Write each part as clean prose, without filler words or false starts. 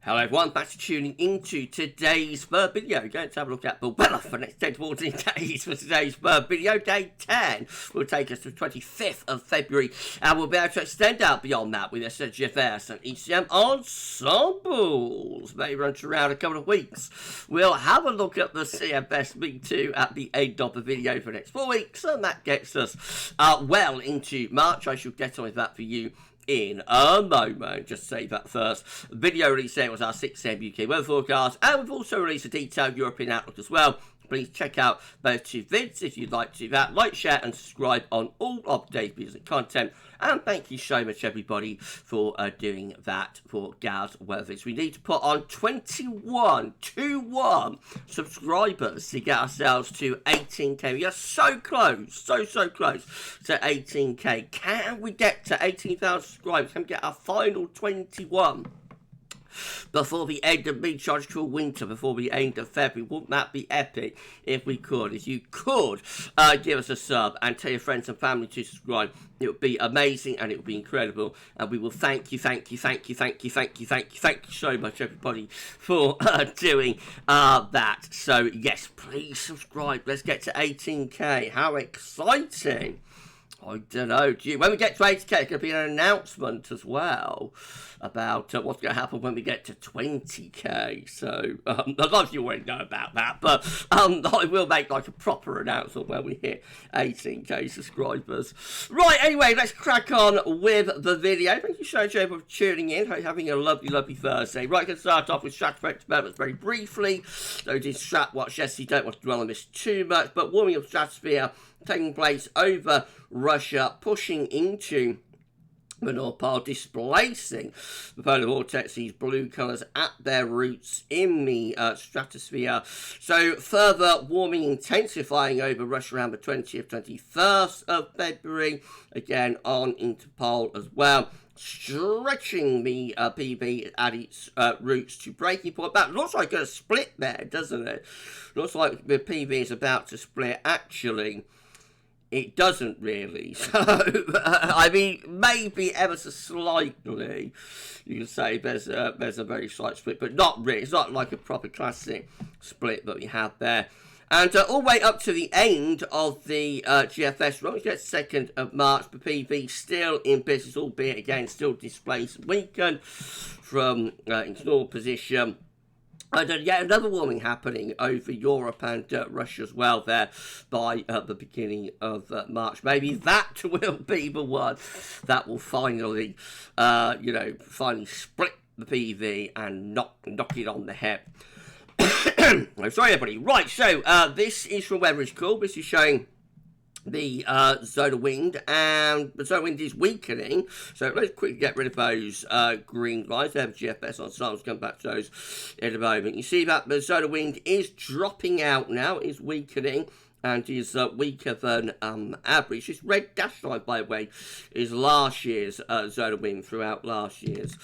Hello everyone, thanks for tuning into today's video. We're going to have a look at the weather for the next 10 to 14 days for today's video. Day 10 will take us to the 25th of February, and we'll be able to extend out beyond that with GFS and ECM Ensembles. Maybe run to around a couple of weeks. We'll have a look at the CFS V2 at the end of the video for the next 4 weeks, and that gets us well into March. I shall get on with that for you in a moment. Just say that first. The video release there was our 6 AM UK weather forecast, and we've also released a detailed European outlook as well. Please check out both two vids if you'd like to do that. Like, share, and subscribe on all of today's videos and content. And thank you so much, everybody, for doing that for GavsWeatherVids. We need to put on 21 subscribers to get ourselves to 18k. We are so close, so close to 18k. Can we get to 18,000 subscribers? Can we get our final 21? Before the end of mid-tropical winter, before the end of February? Wouldn't that be epic if we could? If you could give us a sub and tell your friends and family to subscribe, it would be amazing and it would be incredible. And we will thank you so much, everybody, for doing that. So yes, please subscribe. Let's get to 18k. How exciting! I don't know. When we get to 80k, it's going to be an announcement as well about what's going to happen when we get to 20k. So, a lot of you already know about that, but I will make like a proper announcement when we hit 18k subscribers. Right, anyway, let's crack on with the video. Thank you so much for tuning in. Hope you're having a lovely Thursday. Right, going to start off with SSW Developments very briefly. So, we did Strat Watch yesterday. Don't want to dwell on this too much, but warming of stratosphere taking place over Russia, pushing into the North Pole, displacing the polar vortex, these blue colours at their roots in the stratosphere. So further warming intensifying over Russia around the 20th, 21st of February, again on into pole as well, stretching the PV at its roots to breaking point. That looks like a split there, doesn't it? Looks like the PV is about to split. Actually, it doesn't really. So, I mean, maybe ever so slightly, you can say there's a very slight split, but not really. It's not like a proper classic split that we have there. And all the way up to the end of the GFS run, which gets 2nd of March, the PV still in business, albeit again still displaced, weakened from its normal position. And yet another warming happening over Europe and Russia as well there by the beginning of March. Maybe that will be the one that will finally, finally split the PV and knock it on the head. I'm sorry, everybody. Right, so this is from Weather is Cool. This is showing the solar wind, and the solar wind is weakening. So let's quickly get rid of those green lines. They have GFS Ensembles. Come back to those in a moment. You see that the solar wind is dropping out now, is weakening, and is weaker than average. This red dash line, by the way, is last year's solar wind throughout last year's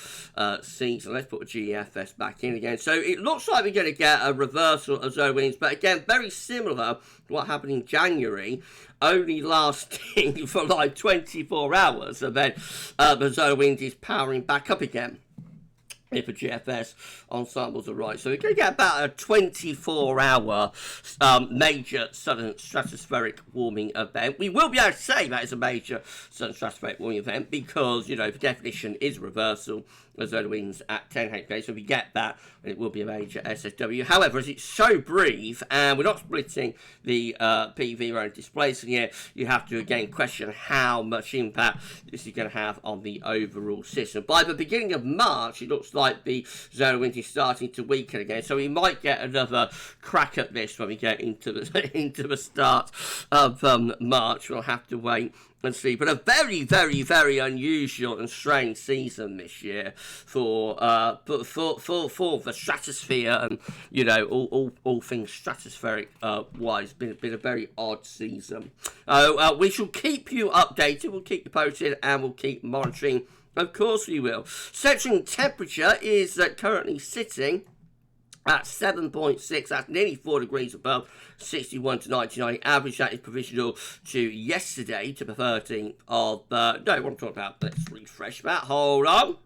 season. Let's put the GFS back in again. So it looks like we're going to get a reversal of solar winds, but again, very similar to what happened in January, only lasting for like 24 hours, and then the solar wind is powering back up again if the GFS ensembles are right. So we're going to get about a 24-hour major southern stratospheric warming event. We will be able to say that is a major southern stratospheric warming event because, you know, the definition is reversal as solar winds at 10 hectares. So we get that, and it will be a major SSW. However, as it's so brief, and we're not splitting the PV, we're displacing it, you have to again question how much impact this is going to have on the overall system. By the beginning of March, it looks like the solar wind is starting to weaken again, so we might get another crack at this when we get into the start of March. We'll have to wait and see. But a very unusual and strange season this year for the stratosphere, and you know, all things stratospheric wise. Been a very odd season. We shall keep you updated. We'll keep you posted, and we'll keep monitoring. Of course we will. Central temperature is currently sitting at 7.6, that's nearly 4 degrees above 61 to 99 average. That is provisional to yesterday, to the 13th of, no, what I'm talking about, let's refresh that, hold on.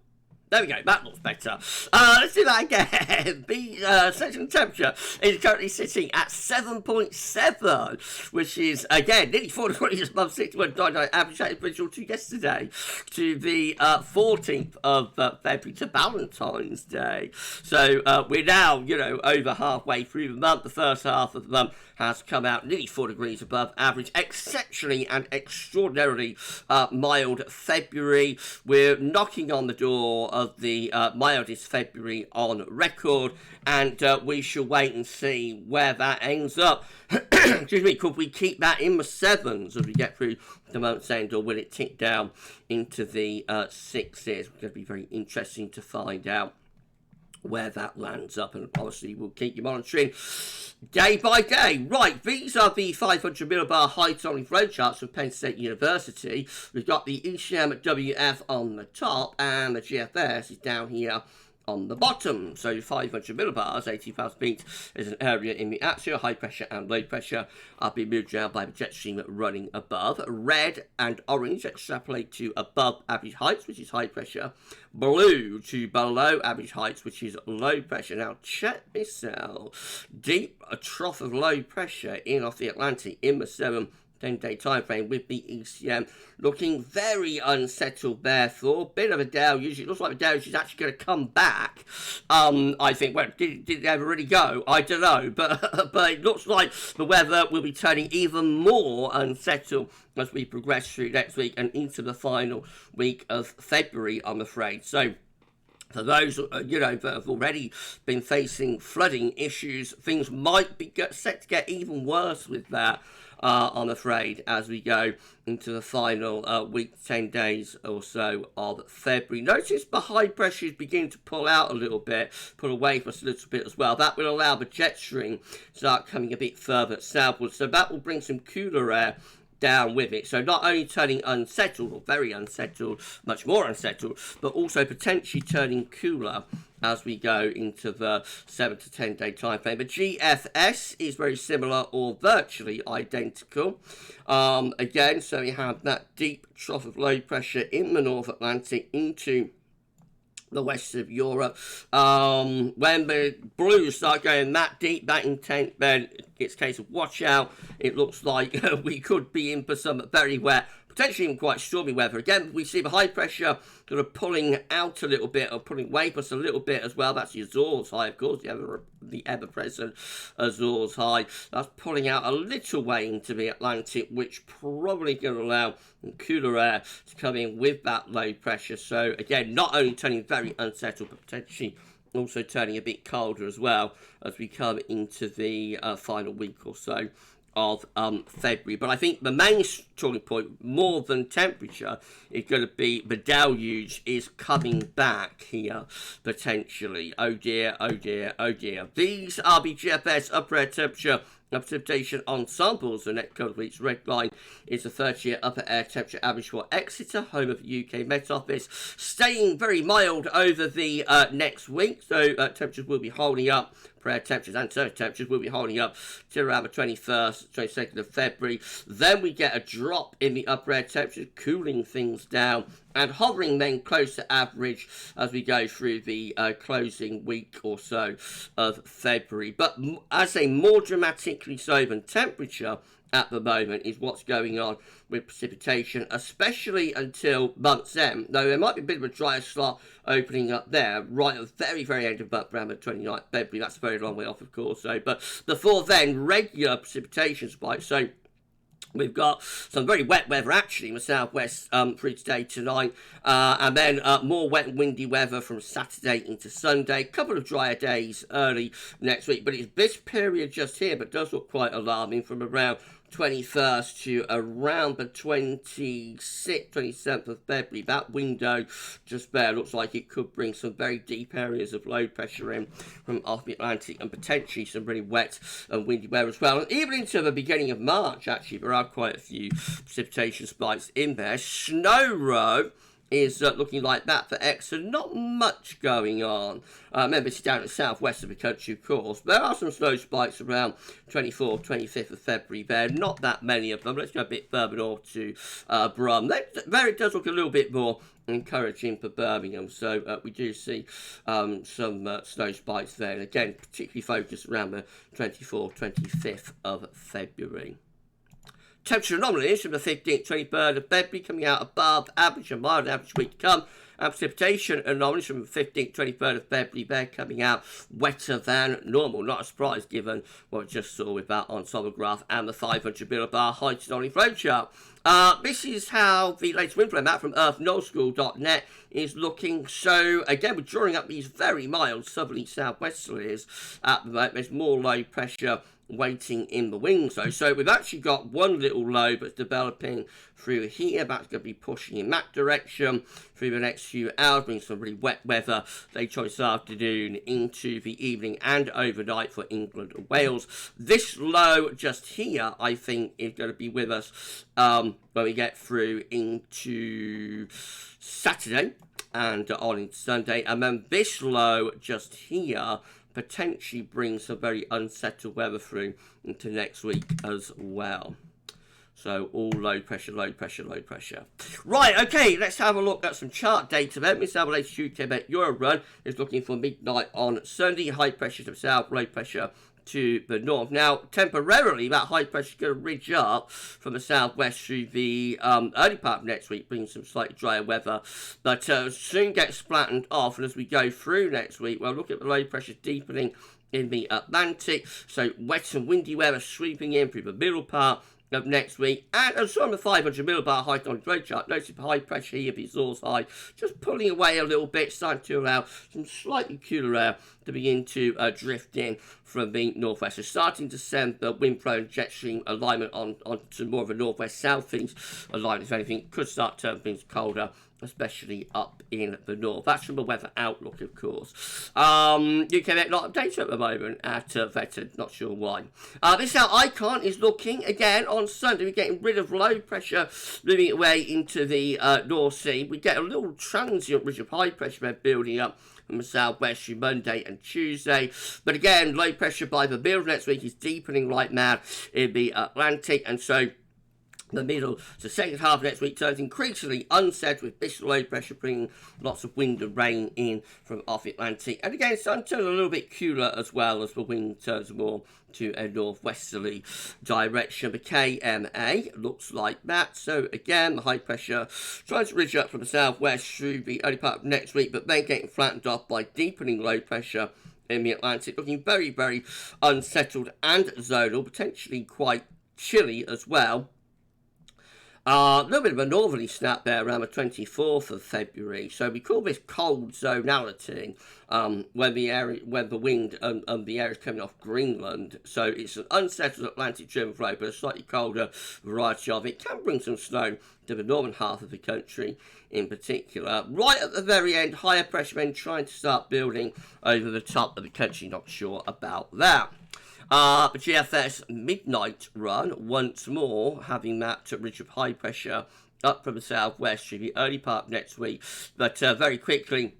There we go, that looks better. Let's do that again. The central temperature is currently sitting at 7.7, which is, again, nearly 4 degrees above 61.99 average temperature to yesterday, to the 14th of February, to Valentine's Day. So we're now, over halfway through the month. The first half of the month has come out nearly 4 degrees above average. Exceptionally and extraordinarily mild February. We're knocking on the door of the mildest February on record, and we shall wait and see where that ends up. Excuse me, could we keep that in the 7s as we get through the month's end, or will it tick down into the 6s? It's going to be very interesting to find out where that lands up, and obviously we'll keep you monitoring day by day. Right, these are the 500 millibar Height Anomalies flow charts from Penn State University. We've got the ECM WF on the top, and the GFS is down here on the bottom. So 500 millibars, 80,000 feet, is an area in the atmosphere. High pressure and low pressure are being moved around by the jet stream running above. Red and orange extrapolate to above average heights, which is high pressure. Blue to below average heights, which is low pressure. Now check this out. Deep a trough of low pressure in off the Atlantic in the 10-day time frame, with the ECM looking very unsettled, therefore. Bit of a deluge. It looks like the deluge is actually going to come back. I think, well, did it ever really go? I don't know. But it looks like the weather will be turning even more unsettled as we progress through next week and into the final week of February, I'm afraid. So for those, that have already been facing flooding issues, things might be set to get even worse with that, I'm afraid, as we go into the final week, 10 days or so of February. Notice the high pressure is beginning to pull out a little bit, pull away from us a little bit as well. That will allow the jet stream to start coming a bit further southwards. So that will bring some cooler air down with it. So not only turning unsettled, or very unsettled, much more unsettled, but also potentially turning cooler as we go into the 7 to 10 day time frame. The GFS is very similar or virtually identical. Again, so we have that deep trough of low pressure in the North Atlantic into the west of Europe. When the blues start going that deep, that intent, then it's a case of watch out. It looks like we could be in for some very wet, potentially even quite stormy weather. Again, we see the high pressure sort of pulling out a little bit, or pulling away from us a little bit as well. That's the Azores high, of course, the ever-present Azores high. That's pulling out a little way into the Atlantic, which probably going to allow cooler air to come in with that low pressure. So again, not only turning very unsettled, but potentially also turning a bit colder as well as we come into the final week or so of February. But I think the main talking point, more than temperature, is going to be the deluge is coming back here, potentially. Oh dear, oh dear, oh dear. These are the GFS upper air temperature precipitation ensembles. The next couple of weeks, red line is the 30-year upper air temperature average for Exeter, home of the UK Met Office, staying very mild over the next week. So temperatures will be holding up. Air temperatures and surface temperatures will be holding up till around the 21st, 22nd of February. Then we get a drop in the upper air temperatures, cooling things down and hovering then close to average as we go through the closing week or so of February. But as a more dramatically so than temperature at the moment is what's going on with precipitation, especially until month's end. Though there might be a bit of a drier slot opening up there right at the very, very end of month, around the 29th of February. That's a very long way off, of course. So, but before then, regular precipitation spikes. So we've got some very wet weather actually in the southwest through today, tonight, and then more wet and windy weather from Saturday into Sunday. A couple of drier days early next week, but it's this period just here, but does look quite alarming, from around 21st to around the 26th, 27th of February. That window just there looks like it could bring some very deep areas of low pressure in from off the Atlantic, and potentially some really wet and windy weather as well. And even into the beginning of March, actually, there are quite a few precipitation spikes in there. Snow row is looking like that for Exeter. Not much going on. Remember, it's down at the southwest of the country, of course. There are some snow spikes around 24th, 25th of February there. Not that many of them. Let's go a bit further north to Brum. There it does look a little bit more encouraging for Birmingham. So we do see some snow spikes there. And again, particularly focused around the 24th, 25th of February. Temperature anomalies from the 15th, 23rd of February coming out above average and mild average week to come. And precipitation anomalies from the 15th, 23rd of February, they're coming out wetter than normal. Not a surprise given what we just saw with that ensemble graph and the 500 millibar height anomaly flow chart. This is how the latest Windflow Map from earthnullschool.net is looking. So again, we're drawing up these very mild southerly southwesterlies at the moment. There's more low pressure waiting in the wings though. So we've actually got one little low that's developing through here. That's going to be pushing in that direction through the next few hours, bringing some really wet weather later this afternoon into the evening and overnight for England and Wales. This low just here, I think, is going to be with us when we get through into Saturday and on into Sunday. And then this low just here potentially brings some very unsettled weather through into next week as well. So all low pressure, low pressure, low pressure. Right, okay, let's have a look at some chart data then. Ensemble Latest UK Bet Euro Run is looking for midnight on Sunday. High pressure to the south, low pressure to the north. Now, temporarily, that high pressure is going to ridge up from the southwest through the early part of next week, bringing some slightly drier weather, but soon gets flattened off. And as we go through next week, well, look at the low pressure deepening in the Atlantic. So wet and windy weather sweeping in through the middle part of next week. And as on the 500 millibar height on the flow chart, notice the high pressure here, the source high, just pulling away a little bit, starting to allow some slightly cooler air to begin to drift in from the northwest. So starting to send the wind flow and jet stream alignment on to more of a northwest southeast alignment. If anything, could start turning things colder, especially up in the north. That's from the weather outlook, of course. UK Met not updated at the moment at Veteran, not sure why. This is how Icon is looking again on Sunday. We're getting rid of low pressure, moving away into the North Sea. We get a little transient ridge of high pressure building up from the southwest through Monday and Tuesday. But again, low pressure by the middle of next week is deepening like mad in the Atlantic, and so the middle to second half of next week turns increasingly unsettled, with this low pressure bringing lots of wind and rain in from off Atlantic. And again, it's starting to turn a little bit cooler as well as the wind turns more to a northwesterly direction. The KMA looks like that. So again, the high pressure tries to ridge up from the southwest through the early part of next week, but then getting flattened off by deepening low pressure in the Atlantic, looking very, very unsettled and zonal, potentially quite chilly as well. A little bit of a northerly snap there around the 24th of February. So we call this cold zonality when the wind and the air is coming off Greenland. So it's an unsettled Atlantic driven flow, but a slightly colder variety of it. Can bring some snow to the northern half of the country in particular. Right at the very end, higher pressure then trying to start building over the top of the country. Not sure about that. The GFS midnight run, once more, having that ridge of high pressure up from the southwest through the early part of next week. But very quickly,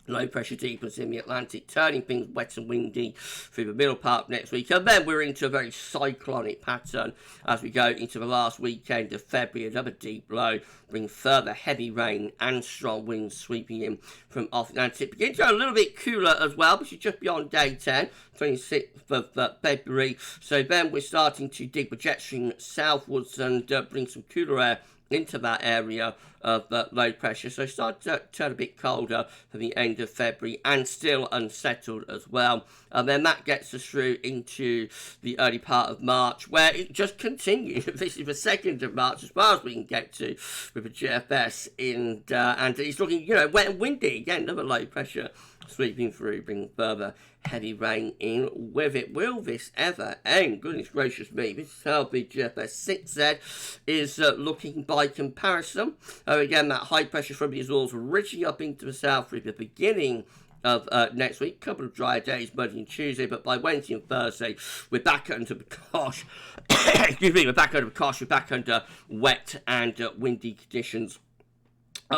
low pressure deepens in the Atlantic, turning things wet and windy through the middle part of next week. And then we're into a very cyclonic pattern as we go into the last weekend of February. Another deep low, bring further heavy rain and strong winds sweeping in from off Atlantic. Begins to go a little bit cooler as well, which is just beyond day 10, 26th of February. So then we're starting to dig the jet stream southwards and bring some cooler air into that area of low pressure. So start to turn a bit colder for the end of February and still unsettled as well. And then that gets us through into the early part of March, where it just continues. This is the 2nd of March as far as we can get to with the GFS and it's looking, wet and windy. Again, another low pressure sweeping through, bringing further heavy rain in with it. Will this ever end? Goodness gracious me. This is how the GFS 6Z is looking by comparison. Again, that high pressure from the Azores ridging up into the south through the beginning of next week. A couple of dry days, Monday and Tuesday, but by Wednesday and Thursday, we're back under the cosh. Excuse me, we're back under the cosh. We're back under wet and windy conditions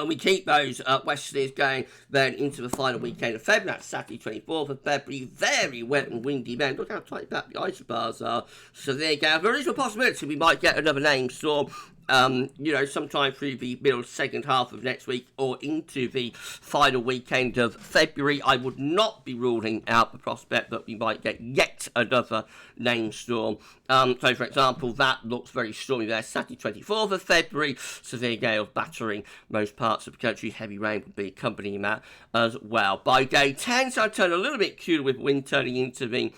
We keep those westerlies going then into the final weekend of February. That's Saturday 24th of February. Very wet and windy then. Look how tight back the isobars are. So there you go. There is a possibility we might get another name storm. Sometime through the middle second half of next week or into the final weekend of February. I would not be ruling out the prospect that we might get yet another name storm. So, for example, that looks very stormy there. Saturday 24th of February, severe gale battering most parts of the country. Heavy rain will be accompanying that as well. By day 10, so I turn a little bit cooler with wind turning into the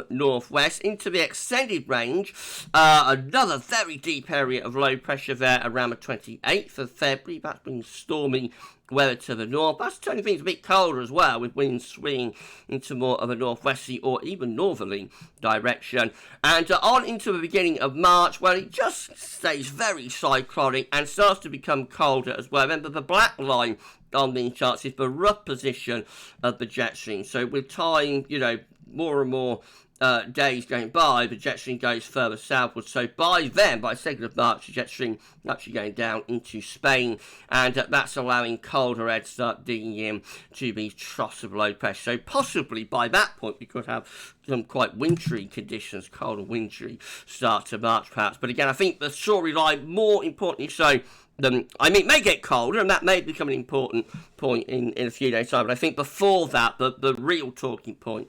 northwest into the extended range. Another very deep area of low pressure there around the 28th of February. That's been stormy weather to the north. That's turning things a bit colder as well, with winds swinging into more of a northwesterly or even northerly direction. And on into the beginning of March, well, it just stays very cyclonic and starts to become colder as well. Remember, the black line on these charts is the rough position of the jet stream. So with time, more and more days going by, the jet stream goes further southwards. So by then, by 2nd of March, the jet stream is actually going down into Spain, and that's allowing colder air to start digging in to these troughs of low pressure. So possibly by that point, we could have some quite wintry conditions, cold and wintry start to March perhaps. But again, I think the storyline, more importantly so, it may get colder, and that may become an important point in a few days' time. But I think before that, the real talking point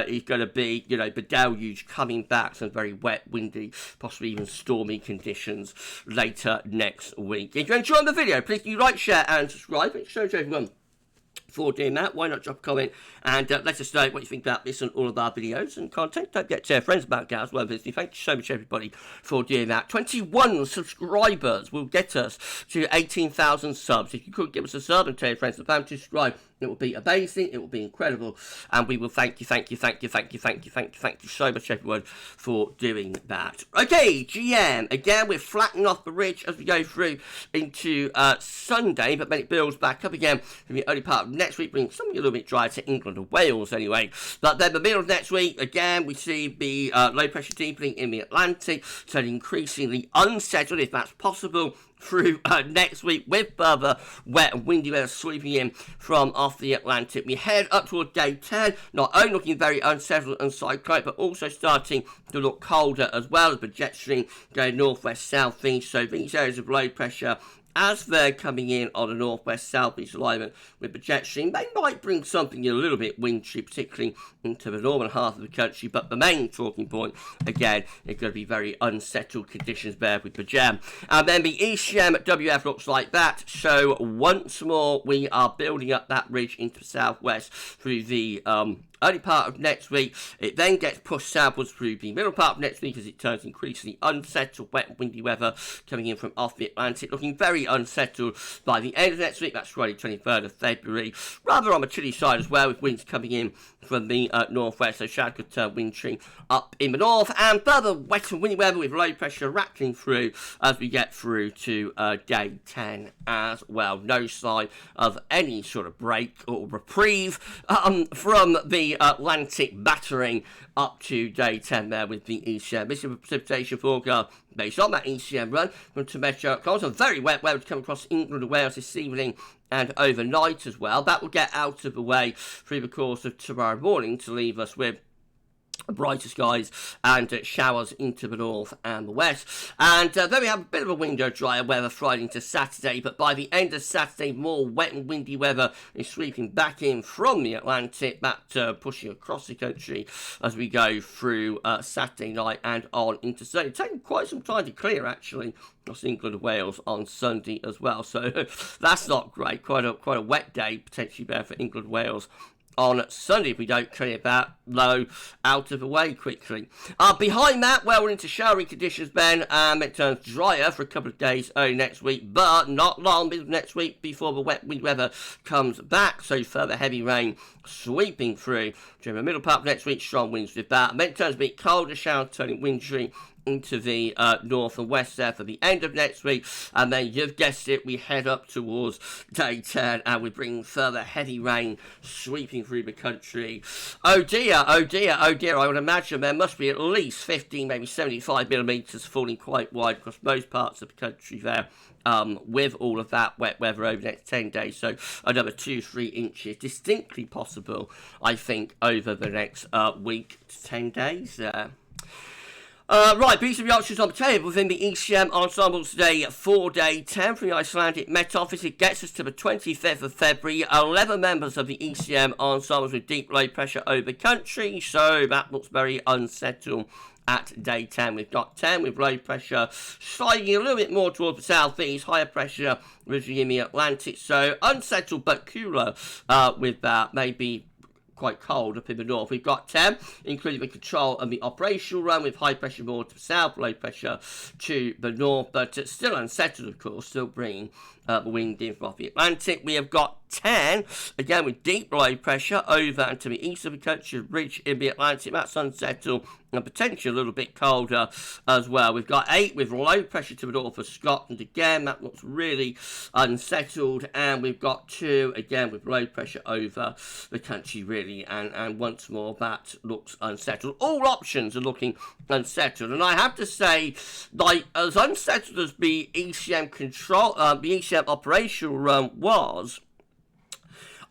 is going to be, the deluge coming back, some very wet, windy, possibly even stormy conditions later next week. If you enjoyed the video, please do like, share, and subscribe. It shows everyone for doing that. Why not drop a comment and let us know what you think about this and all of our videos and content. Don't forget to tell friends about GavsWeatherVids. Thank you so much, everybody, for doing that. 21 subscribers will get us to 18,000 subs. If you could give us a sub and tell your friends about to subscribe, it will be amazing, it will be incredible, and we will thank you so much, everyone, for doing that. Okay, GM, again, we're flattening off the ridge as we go through into Sunday, but then it builds back up again in the early part of next week, bringing something a little bit drier to England and Wales anyway. But then the middle of next week, again, we see the low pressure deepening in the Atlantic, so increasingly unsettled, if that's possible, through next week, with further wet and windy weather sweeping in from off the Atlantic. We head up toward day 10, not only looking very unsettled and cyclonic, but also starting to look colder as well, as the jet stream going northwest southeast. So these areas of low pressure, as they're coming in on a northwest-southeast alignment with the jet stream, they might bring something a little bit wintry, particularly into the northern half of the country. But the main talking point, again, is going to be very unsettled conditions there with the jam. And then the ECM at WF looks like that. So once more, we are building up that ridge into the southwest through the early part of next week. It then gets pushed southwards through the middle part of next week as it turns increasingly unsettled, wet and windy weather coming in from off the Atlantic, looking very unsettled by the end of next week. That's Friday 23rd of February, rather on the chilly side as well, with winds coming in from the northwest, so shadow could turn wintry up in the north, and further wet and windy weather with low pressure rattling through as we get through to day 10 as well. No sign of any sort of break or reprieve from the Atlantic battering up to day 10 there with the ECM. This is a precipitation forecast based on that ECM run from Temp. Some very wet weather to come across England and Wales this evening and overnight as well. That will get out of the way through the course of tomorrow morning to leave us with brighter skies and showers into the north and the west. And then we have a bit of a window drier weather Friday into Saturday, but by the end of Saturday, more wet and windy weather is sweeping back in from the Atlantic, that pushing across the country as we go through Saturday night and on into Sunday. It's taking quite some time to clear, actually, across England and Wales on Sunday as well, so that's not great. Quite a wet day potentially there for England and Wales on Sunday if we don't clear that low out of the way quickly. Behind that, well, we're into showery conditions then. It turns drier for a couple of days early next week, but not long middle of next week before the wet wind weather comes back, so further heavy rain sweeping through during the middle part of next week. Strong winds with that, and then it turns a bit colder, showers turning wintry into the north and west there for the end of next week, and then you've guessed it, we head up towards day 10 and we bring further heavy rain sweeping through the country. Oh dear, oh dear, oh dear. I would imagine there must be at least 15, maybe 75 millimetres falling quite wide across most parts of the country there. With all of that wet weather over the next 10 days, so another 2-3 inches distinctly possible, I think, over the next week to 10 days there. Right, these are the options on the table within the ECM Ensembles today, 4-day Temp from the Icelandic Met Office. It gets us to the 25th of February. 11 members of the ECM Ensembles with deep low pressure over country, so that looks very unsettled. At day 10, we've got 10 with low pressure sliding a little bit more towards the southeast, higher pressure resuming the Atlantic, so unsettled but cooler with that, maybe quite cold up in the north. We've got 10, including the control and the operational run, with high pressure more to the south, low pressure to the north, but still unsettled, of course, still bringing the wind in from off the Atlantic. We have got 10, again with deep low pressure over and to the east of the country, ridge in the Atlantic, that's unsettled and potentially a little bit colder as well. We've got 8 with low pressure to the north of Scotland, again that looks really unsettled, and we've got 2 again with low pressure over the country really, and once more that looks unsettled. All options are looking unsettled, and I have to say, like, as unsettled as the ECM control, the ECM operational run was,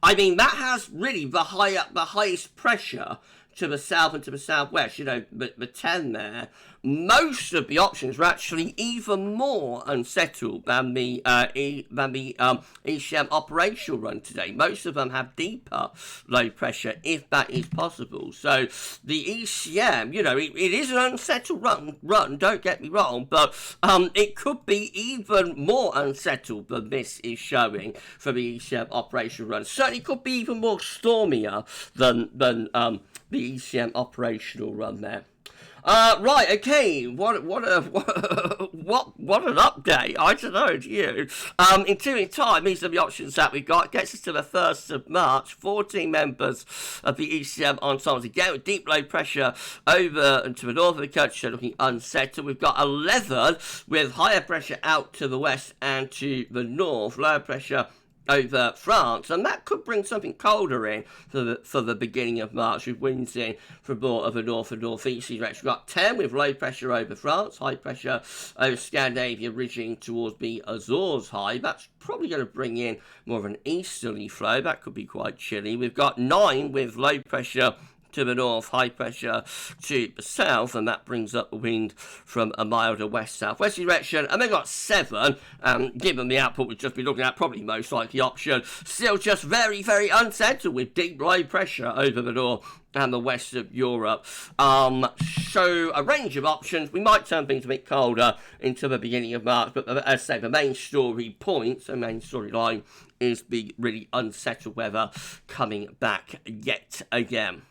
I mean, that has really the highest pressure to the south and to the southwest, you know, the 10 there. Most of the options were actually even more unsettled than the ECM operational run today. Most of them have deeper low pressure, if that is possible. So the ECM, you know, it is an unsettled run, don't get me wrong, but it could be even more unsettled than this is showing for the ECM operational run. Certainly could be even more stormier than the ECM operational run there. Right, okay, what an update, I don't know, to you. In 2 weeks' time, these are the options that we got. It gets us to the 1st of March, 14 members of the ECM Ensembles, again with deep low pressure over and to the north of the country, so looking unsettled. We've got 11 with higher pressure out to the west and to the north, lower pressure over France, and that could bring something colder in for the beginning of March, with winds in from more of a north and northeast direction. We've got 10 with low pressure over France, high pressure over Scandinavia, ridging towards the Azores high. That's probably going to bring in more of an easterly flow. That could be quite chilly. We've got 9 with low pressure to the north, high pressure to the south, and that brings up the wind from a milder west-southwest direction. And then got 7, given the output we've just been looking at, probably most likely option, still just very, very unsettled with deep low pressure over the north and the west of Europe. So a range of options. We might turn things a bit colder into the beginning of March, but as I say, the main story point, the main storyline, is the really unsettled weather coming back yet again.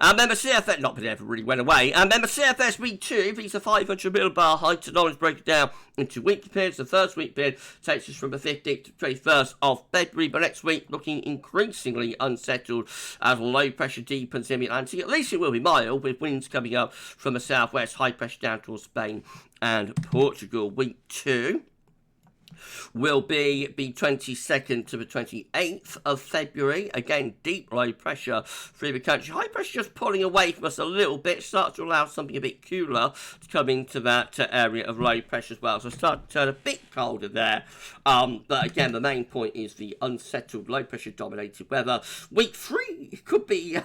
Remember CFS, not that it ever really went away. Remember CFS V2, these are 500 millibar height anomalies broken down into weekly periods. The first week period takes us from the 15th to 21st of February, but next week looking increasingly unsettled as low pressure deepens in the Atlantic. At least it will be mild, with winds coming up from the southwest, high pressure down towards Spain and Portugal. Week 2 will be the 22nd to the 28th of February. Again, deep low pressure through the country. High pressure just pulling away from us a little bit. Starts to allow something a bit cooler to come into that area of low pressure as well. So start to turn a bit colder there. But again, the main point is the unsettled low pressure dominated weather. Week 3 could be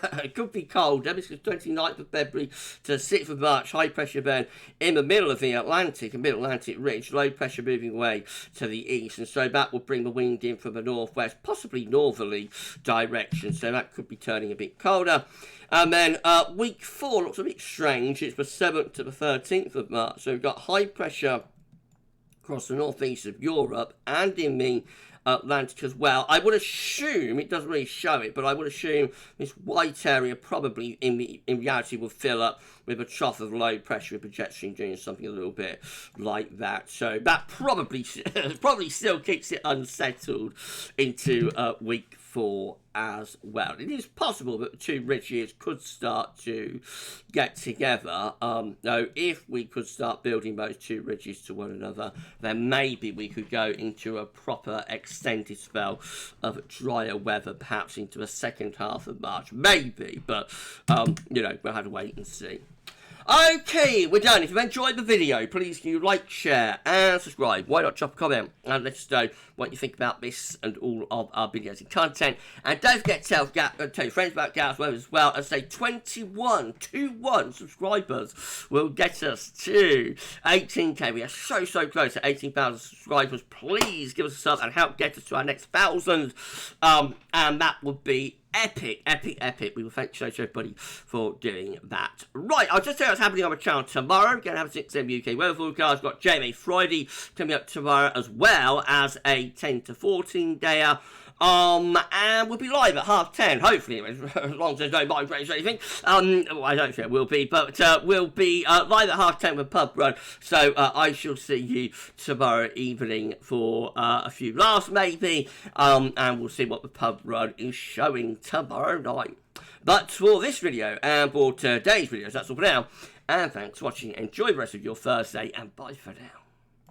colder. This is 29th of February to 6th of March. High pressure then in the middle of the Atlantic, a mid-Atlantic ridge. Low pressure moving away to the east, and so that will bring the wind in from the northwest, possibly northerly direction, so that could be turning a bit colder. And then week 4 looks a bit strange. It's the 7th to the 13th of March, so we've got high pressure across the northeast of Europe and in the Atlantic as well. I would assume, it doesn't really show it, but I would assume this white area probably in reality will fill up with a trough of low pressure with projection doing something a little bit like that. So that probably still keeps it unsettled into week 4. for as well. It is possible that the two ridges could start to get together. Though if we could start building those two ridges to one another, then maybe we could go into a proper extended spell of drier weather, perhaps into the second half of March. Maybe, but you know, we'll have to wait and see. Okay, we're done. If you've enjoyed the video, please can you like, share, and subscribe. Why not drop a comment and let us know what you think about this and all of our videos and content. And don't forget to tell your friends about GavsWeather as well. And say 21 subscribers will get us to 18k. We are so close to 18,000 subscribers. Please give us a sub and help get us to our next 1,000. And that would be epic. We will thank you so everybody for doing that. Right, I'll just tell you what's happening on my channel tomorrow. We're going to have a 6 AM UK weather forecast. Got JMA Friday coming up tomorrow, as well as a 10 to 14 dayer. And we'll be live at 10:30, hopefully, as long as there's no migraines or anything. Well, I don't think it will be, but we'll be live at 10:30 with Pub Run. So I shall see you tomorrow evening for a few laughs, maybe. And we'll see what the Pub Run is showing tomorrow night. But for this video and for today's videos, that's all for now. And thanks for watching. Enjoy the rest of your Thursday, and bye for now.